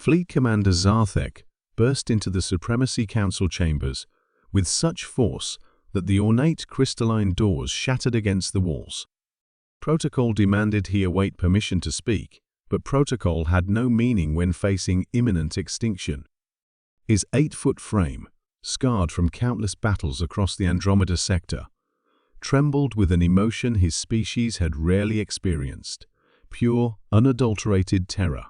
Fleet Commander Zarthek burst into the Supremacy Council chambers with such force that the ornate crystalline doors shattered against the walls. Protocol demanded he await permission to speak, but protocol had no meaning when facing imminent extinction. His 8-foot frame, scarred from countless battles across the Andromeda sector, trembled with an emotion his species had rarely experienced: pure, unadulterated terror.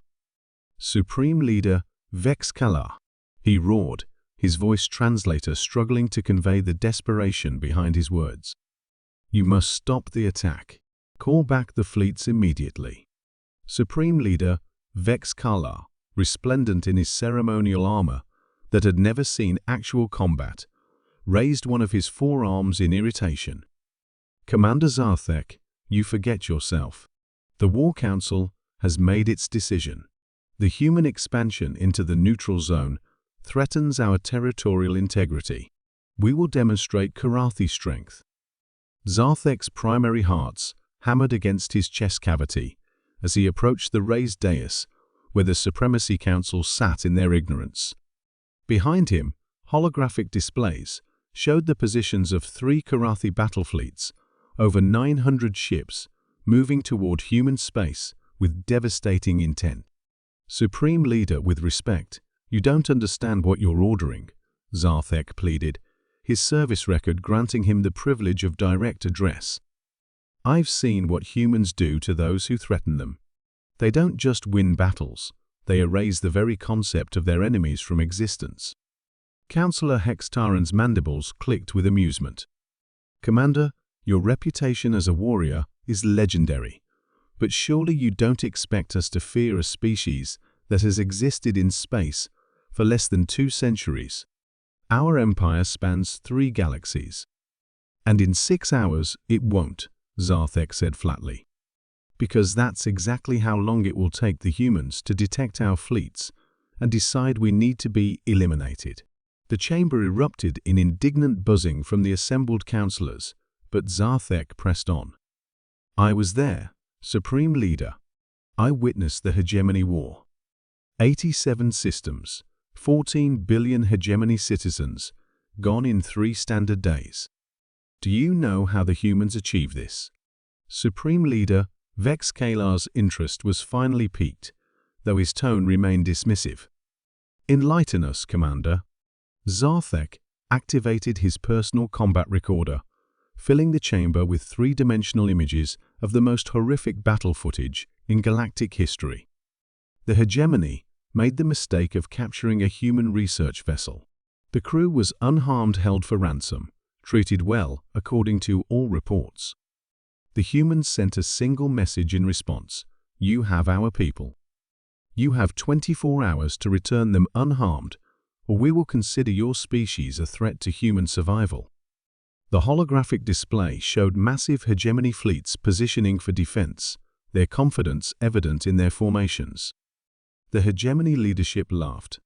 "Supreme Leader Vex Kala," he roared, his voice translator struggling to convey the desperation behind his words. "You must stop the attack. Call back the fleets immediately." Supreme Leader Vex Kala, resplendent in his ceremonial armor that had never seen actual combat, raised one of his forearms in irritation. "Commander Zarthek, you forget yourself. The War Council has made its decision. The human expansion into the neutral zone threatens our territorial integrity. We will demonstrate Karathi strength." Zarthek's primary hearts hammered against his chest cavity as he approached the raised dais where the Supremacy Council sat in their ignorance. Behind him, holographic displays showed the positions of 3 Karathi battle fleets, over 900 ships, moving toward human space with devastating intent. "Supreme Leader, with respect, you don't understand what you're ordering," Zarthek pleaded, his service record granting him the privilege of direct address. "I've seen what humans do to those who threaten them. They don't just win battles, they erase the very concept of their enemies from existence." Councillor Hextaran's mandibles clicked with amusement. "Commander, your reputation as a warrior is legendary. But surely you don't expect us to fear a species that has existed in space for less than 2 centuries. Our empire spans 3 galaxies. And in 6 hours it won't," Zarthek said flatly. "Because that's exactly how long it will take the humans to detect our fleets and decide we need to be eliminated." The chamber erupted in indignant buzzing from the assembled councillors, but Zarthek pressed on. "I was there, Supreme Leader. I witnessed the hegemony war. 87 systems, 14 billion hegemony citizens, gone in 3 standard days. Do you know how the humans achieve this?" Supreme Leader Vex Kala's interest was finally piqued, though his tone remained dismissive. "Enlighten us, Commander." Zarthek activated his personal combat recorder, filling the chamber with 3-dimensional images of the most horrific battle footage in galactic history. The hegemony made the mistake of capturing a human research vessel. The crew was unharmed, held for ransom, treated well according to all reports. The humans sent a single message in response: "You have our people. You have 24 hours to return them unharmed, or we will consider your species a threat to human survival." The holographic display showed massive hegemony fleets positioning for defense, their confidence evident in their formations. The hegemony leadership laughed.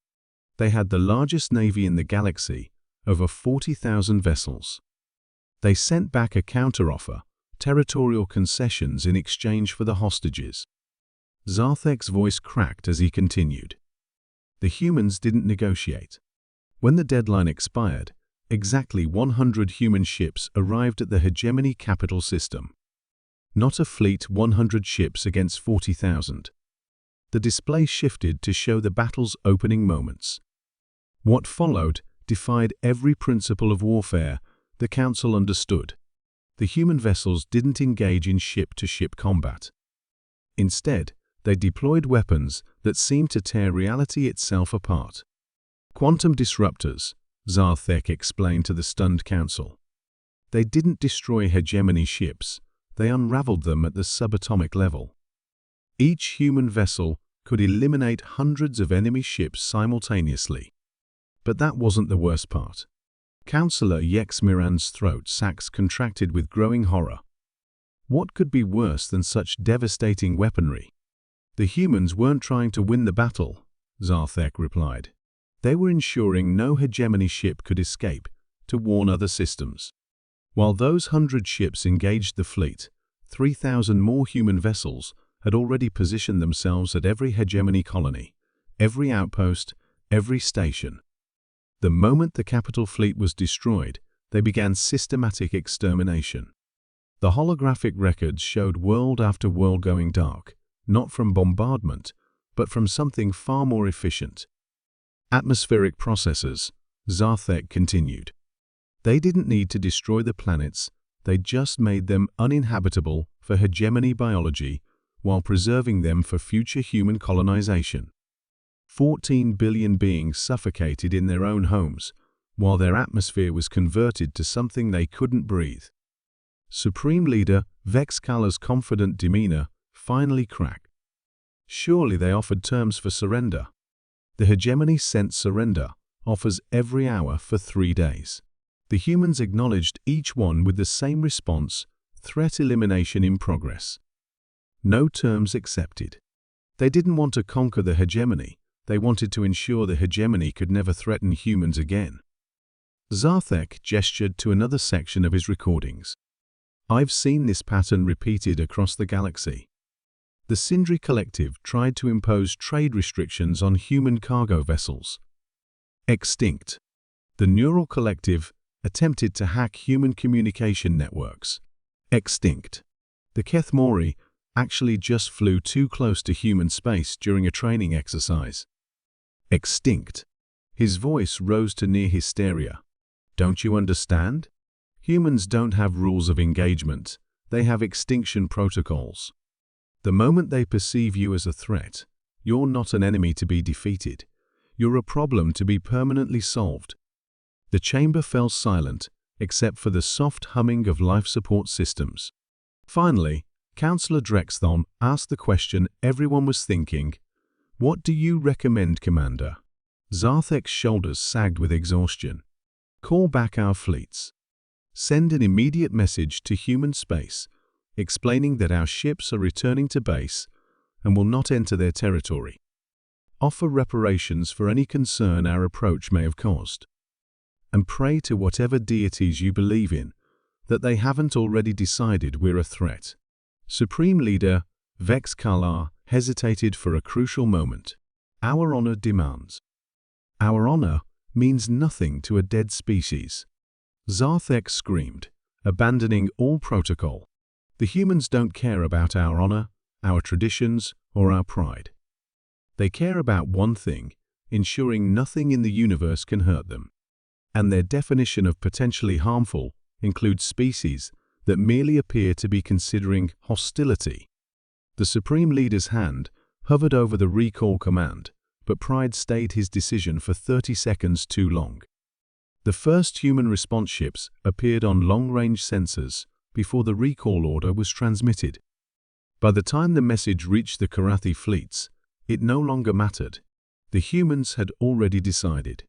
They had the largest navy in the galaxy, over 40,000 vessels. They sent back a counteroffer, territorial concessions in exchange for the hostages. Zarthek's voice cracked as he continued. The humans didn't negotiate. When the deadline expired, exactly 100 human ships arrived at the hegemony capital system. Not a fleet, 100 ships against 40,000. The display shifted to show the battle's opening moments. What followed defied every principle of warfare the Council understood. The human vessels didn't engage in ship-to-ship combat. Instead, they deployed weapons that seemed to tear reality itself apart. "Quantum disruptors," Zarthek explained to the stunned Council. "They didn't destroy hegemony ships, they unraveled them at the subatomic level. Each human vessel could eliminate hundreds of enemy ships simultaneously." But that wasn't the worst part. Councillor Yexmiran's throat sacs contracted with growing horror. What could be worse than such devastating weaponry? "The humans weren't trying to win the battle," Zarthek replied. "They were ensuring no hegemony ship could escape to warn other systems. While those 100 ships engaged the fleet, 3,000 more human vessels had already positioned themselves at every hegemony colony, every outpost, every station. The moment the capital fleet was destroyed, they began systematic extermination. The holographic records showed world after world going dark, not from bombardment, but from something far more efficient. Atmospheric processes, Zarthek continued. They didn't need to destroy the planets, they just made them uninhabitable for hegemony biology while preserving them for future human colonization. 14 billion beings suffocated in their own homes, while their atmosphere was converted to something they couldn't breathe. Supreme Leader Vexkala's confident demeanor finally cracked. Surely they offered terms for surrender. The hegemony sent surrender offers every hour for 3 days. The humans acknowledged each one with the same response: threat elimination in progress. No terms accepted. They didn't want to conquer the hegemony, they wanted to ensure the hegemony could never threaten humans again. Zarthek gestured to another section of his recordings. I've seen this pattern repeated across the galaxy. The Sindri Collective tried to impose trade restrictions on human cargo vessels. Extinct. The Neural Collective attempted to hack human communication networks. Extinct. The Keth Mori actually just flew too close to human space during a training exercise. Extinct. His voice rose to near hysteria. Don't you understand? Humans don't have rules of engagement, they have extinction protocols. The moment they perceive you as a threat, you're not an enemy to be defeated. You're a problem to be permanently solved. The chamber fell silent, except for the soft humming of life support systems. Finally, Councillor Drexthon asked the question everyone was thinking. What do you recommend, Commander? Zarthek's shoulders sagged with exhaustion. Call back our fleets. Send an immediate message to human space, explaining that our ships are returning to base and will not enter their territory. Offer reparations for any concern our approach may have caused. And pray to whatever deities you believe in that they haven't already decided we're a threat. Supreme Leader Vexkala hesitated for a crucial moment. Our honor demands. Our honor means nothing to a dead species. Zarthek screamed, abandoning all protocol. The humans don't care about our honor, our traditions, or our pride. They care about one thing: ensuring nothing in the universe can hurt them. And their definition of potentially harmful includes species that merely appear to be considering hostility. The Supreme Leader's hand hovered over the recall command, but pride stayed his decision for 30 seconds too long. The first human response ships appeared on long-range sensors before the recall order was transmitted. By the time the message reached the Karathi fleets, it no longer mattered. The humans had already decided.